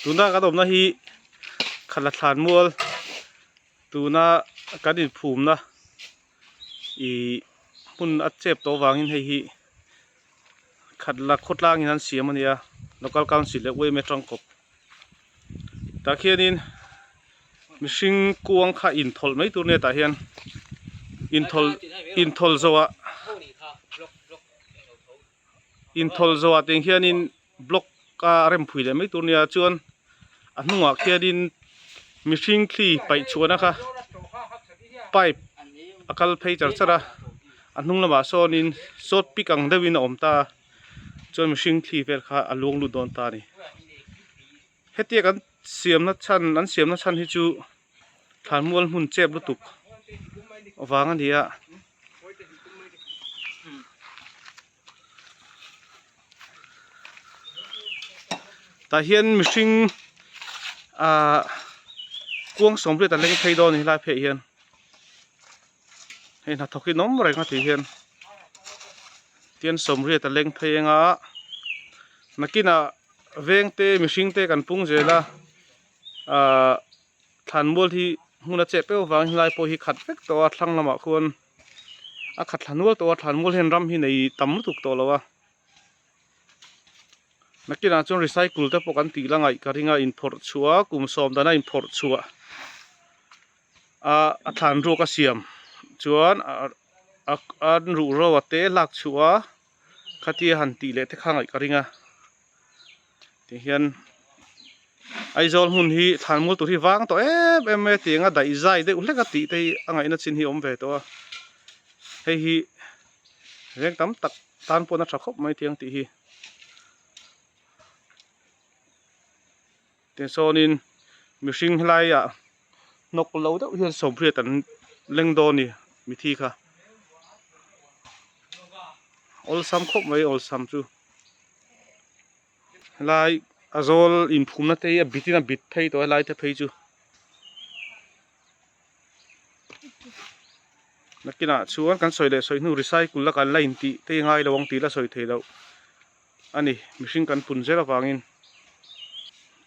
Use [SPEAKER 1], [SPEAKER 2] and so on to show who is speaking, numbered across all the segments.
[SPEAKER 1] tuna ka dom na hi khala thlan mual tuna kan in phum na I mun a chep to wangin hei hi khatla khotlang in an siam ania local council le we metrang kop ta khianin mihring kuang kha in thol mai tur ne ta hian in thol zowa teng hianin block ka rem phui le mai tur nia chuan a hnungah khianin mihring thli pai chuana kha pipe akal phei char chara a hnung lama sawnin sawt pikang deuhin a awm ta chuan mihring thli vel kha a luang lut dawn ta ni hetia kan siamna chan hi chu thlan mual hmun chep lutuk awang ania ta hian mihring kuang somre ta leng phei dawn ni lai phei hian hei na thoki nom reng a ti hian tian somre ta leng phei nga nakina vengte mihring te kan pung zela thlan mual hi hmuna che pe wang lai po hi khat vek to a thlang lama khuan a khat thlanwal to a thlan mual hen ram hi nei tam tuk to lawa nakina chon recycle te pokan ti langai ka ringa in phor chua kum som dana in phor chua a thlan ro ka siam chuan an ru ro ate lak chua khatia han ti le te khangai ka ringa ti hian aizol hun hi thlan mual tur hi wang to em tinga dai zai de uleka ti te angai na chin hi om ve to hei hi reng tam tak tan pona tha khop mai tiang ti hi te sonin mihring hlai ya nok lo da hian somphria tan leng do ni mi thi kha ol sam khop mai ol sam chu lai azol in phumna te a bitina bit phei to lai te phei chu nakina chuan kan soile soi nu recycle la kan line ti te ngai lawang ti la soi thei lo ani mihring kan pun zela wangin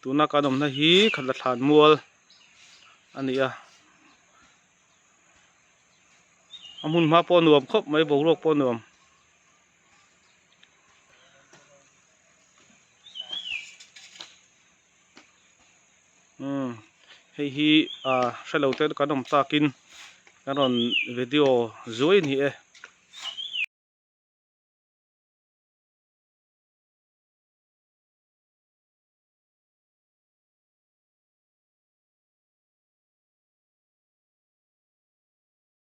[SPEAKER 1] tuna ka dom na hi khatla thlan mual ania amun ma po nuam khop mai borok po nuam hei hi hrelote kan om takin karon video zoi ni